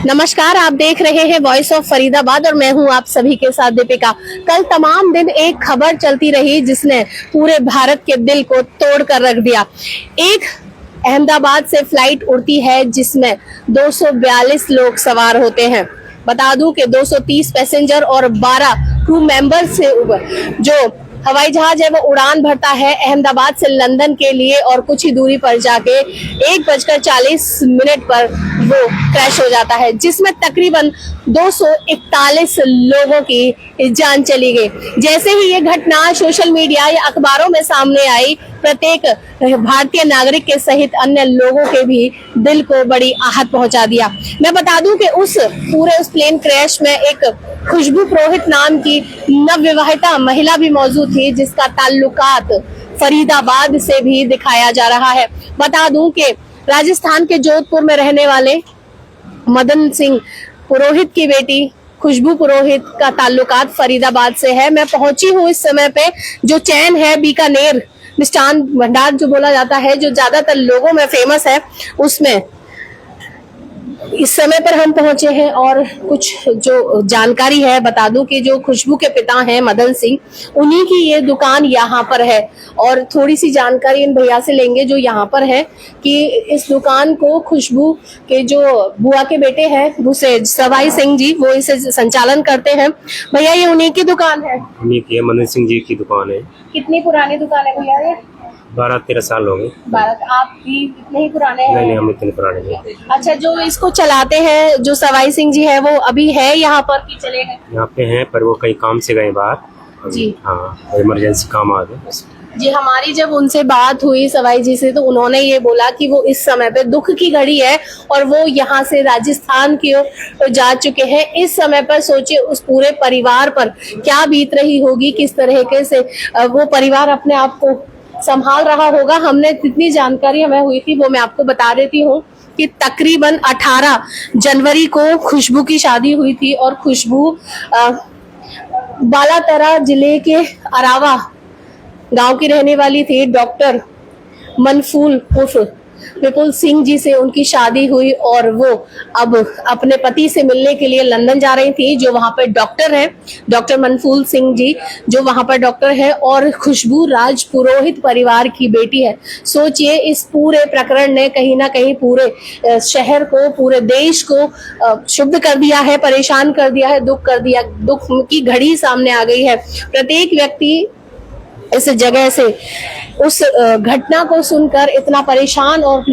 नमस्कार, आप देख रहे हैं वॉइस ऑफ फरीदाबाद और मैं हूं आप सभी के साथ दीपिका। कल तमाम दिन एक खबर चलती रही जिसने पूरे भारत के दिल को तोड़ कर रख दिया। एक अहमदाबाद से फ्लाइट उड़ती है जिसमें 242 लोग सवार होते हैं। बता दूं कि 230 पैसेंजर और 12 क्रू मेंबर से जो हवाई जहाज है वो उड़ान भरता है अहमदाबाद से लंदन के लिए और कुछ ही दूरी पर जाके 1:40 पर वो क्रैश हो जाता है, जिसमें तकरीबन 241 लोगों की जान चली गई। जैसे ही ये घटना सोशल मीडिया या अखबारों में सामने आई, प्रत्येक भारतीय नागरिक के सहित अन्य लोगों के भी दिल को बड़ी आहत पहुंचा दिया। मैं बता दूं कि उस प्लेन क्रैश में एक खुशबू पुरोहित नाम की नवविवाहिता महिला भी मौजूद थी, जिसका ताल्लुकात फरीदाबाद से भी दिखाया जा रहा है। बता दूं कि राजस्थान के जोधपुर में रहने वाले मदन सिंह पुरोहित की बेटी खुशबू पुरोहित का ताल्लुकात फरीदाबाद से है। मैं पहुंची हूं इस समय पे जो चैन है बीकानेर मिष्ठान भंडार जो बोला जाता है, जो ज्यादातर लोगों में फेमस है, उसमें इस समय पर हम पहुंचे हैं और कुछ जो जानकारी है बता दूं कि जो खुशबू के पिता हैं मदन सिंह, उन्हीं की ये दुकान यहाँ पर है और थोड़ी सी जानकारी इन भैया से लेंगे जो यहाँ पर है कि इस दुकान को खुशबू के जो बुआ के बेटे हैं उसे सवाई सिंह जी वो इसे संचालन करते हैं। भैया ये उन्हीं की दुकान है? उन्हीं की है, मदन सिंह जी की दुकान है। कितनी पुरानी दुकान है भैया ये? 12-13 साल हो गए। 12। आप भी इतने ही पुराने हैं? नहीं, हम इतने पुराने नहीं। अच्छा, जो इसको चलाते हैं जो सवाई सिंह जी है वो अभी है यहाँ पर कि चले गए? यहाँ पे हैं पर वो कहीं काम से गए बाहर जी। हाँ, इमरजेंसी काम आ गए जी। हमारी जब उनसे बात हुई सवाई जी से तो उन्होंने ये बोला कि वो इस समय पे दुख की घड़ी है और वो यहाँ से राजस्थान की ओर जा चुके हैं। इस समय पर सोचिए उस पूरे परिवार पर क्या बीत रही होगी, किस तरीके से वो परिवार अपने आप को संभाल रहा होगा। हमने जितनी जानकारी हमें हुई थी वो मैं आपको बता देती हूँ कि तकरीबन 18 जनवरी को खुशबू की शादी हुई थी और खुशबू बालातरा जिले के अरावा गांव की रहने वाली थी। डॉक्टर मनफूल उर्फ विपुल सिंह जी से उनकी शादी हुई और वो अब अपने पति से मिलने के लिए लंदन जा रही थी, जो वहां पर डॉक्टर है, डॉक्टर मनफूल सिंह जी जो वहां पर डॉक्टर है और खुशबू राज पुरोहित परिवार की बेटी है। सोचिए इस पूरे प्रकरण ने कहीं ना कहीं पूरे शहर को, पूरे देश को क्षुब्ध कर दिया है, परेशान कर दिया है, दुख की घड़ी सामने आ गई है। प्रत्येक व्यक्ति इस जगह से उस घटना को सुनकर इतना परेशान और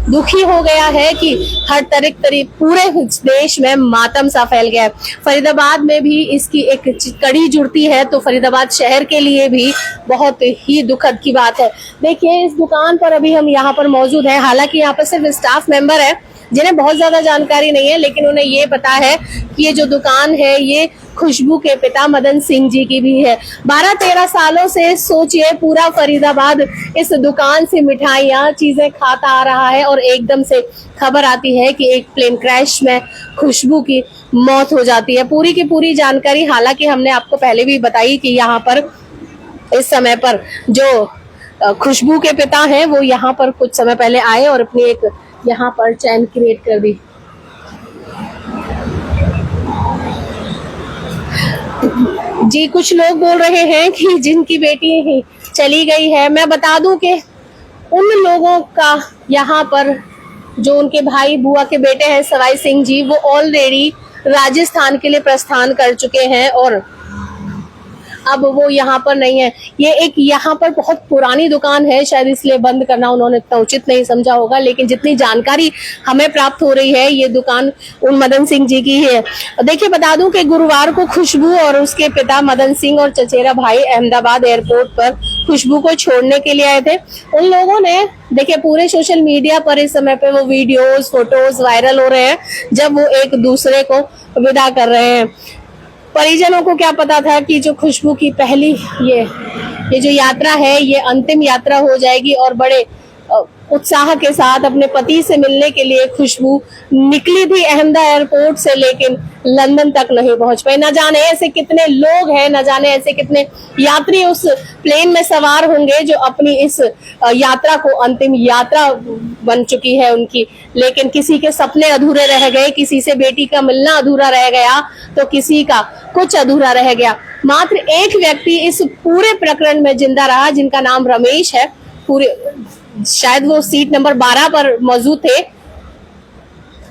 दुखी हो गया है कि हर तरह पूरे देश में मातम सा फैल गया है। फरीदाबाद में भी इसकी एक कड़ी जुड़ती है तो फरीदाबाद शहर के लिए भी बहुत ही दुखद की बात है। देखिए इस दुकान पर अभी हम यहाँ पर मौजूद हैं, हालांकि यहाँ पर सिर्फ स्टाफ मेंबर है जिन्हें बहुत ज्यादा जानकारी नहीं है, लेकिन उन्हें ये पता है कि ये जो दुकान है ये खुशबू के पिता मदन सिंह जी की भी है। 12-13 सालों से सोचिए पूरा फरीदाबाद इस दुकान से मिठाइयाँ चीजें खाता आ रहा है और एकदम से खबर आती है कि एक प्लेन क्रैश में खुशबू की मौत हो जाती है। पूरी की पूरी जानकारी हालांकि हमने आपको पहले भी बताई कि यहाँ पर इस समय पर जो खुशबू के पिता हैं वो यहाँ पर कुछ समय पहले आए और अपनी एक यहाँ पर चैन क्रिएट कर दी। जी, कुछ लोग बोल रहे हैं कि जिनकी बेटी ही चली गई है, मैं बता दूं कि उन लोगों का यहाँ पर जो उनके भाई बुआ के बेटे हैं सवाई सिंह जी, वो ऑलरेडी राजस्थान के लिए प्रस्थान कर चुके हैं और अब वो यहाँ पर नहीं है। ये एक यहाँ पर बहुत पुरानी दुकान है, शायद इसलिए बंद करना उन्होंने इतना उचित नहीं समझा होगा, लेकिन जितनी जानकारी हमें प्राप्त हो रही है ये दुकान उन मदन सिंह जी की है। देखिए बता दूं कि गुरुवार को खुशबू और उसके पिता मदन सिंह और चचेरा भाई अहमदाबाद एयरपोर्ट पर खुशबू को छोड़ने के लिए आए थे। उन लोगों ने देखिए पूरे सोशल मीडिया पर इस समय पे वो वीडियोस फोटोज वायरल हो रहे हैं जब वो एक दूसरे को विदा कर रहे हैं। परिजनों को क्या पता था कि जो खुशबू की पहली ये जो यात्रा है ये अंतिम यात्रा हो जाएगी और बड़े उत्साह के साथ अपने पति से मिलने के लिए खुशबू निकली थी अहमदाबाद एयरपोर्ट से, लेकिन लंदन तक नहीं पहुंच पाई। न जाने ऐसे कितने लोग हैं, न जाने ऐसे कितने यात्री उस प्लेन में सवार होंगे जो अपनी इस यात्रा को अंतिम यात्रा बन चुकी है उनकी, लेकिन किसी के सपने अधूरे रह गए, किसी से बेटी का मिलना अधूरा रह गया, तो किसी का कुछ अधूरा रह गया। मात्र एक व्यक्ति इस पूरे प्रकरण में जिंदा रहा, जिनका नाम रमेश है। पूरे शायद वो सीट नंबर 12 पर मौजूद थे,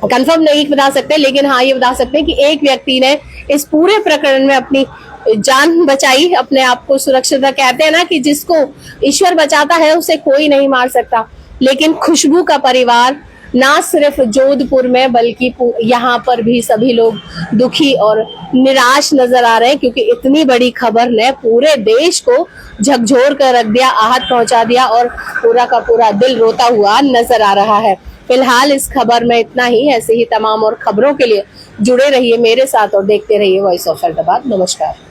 कंफर्म नहीं बता सकते, लेकिन हाँ ये बता सकते हैं कि एक व्यक्ति ने इस पूरे प्रकरण में अपनी जान बचाई, अपने आप को सुरक्षित। कहते हैं ना कि जिसको ईश्वर बचाता है उसे कोई नहीं मार सकता। लेकिन खुशबू का परिवार ना सिर्फ जोधपुर में बल्कि यहाँ पर भी सभी लोग दुखी और निराश नजर आ रहे हैं, क्योंकि इतनी बड़ी खबर ने पूरे देश को झकझोर कर रख दिया, आहत पहुंचा दिया और पूरा का पूरा दिल रोता हुआ नजर आ रहा है। फिलहाल इस खबर में इतना ही। ऐसे ही तमाम और खबरों के लिए जुड़े रहिए मेरे साथ और देखते रहिए वॉइस ऑफ हैदराबाद। नमस्कार।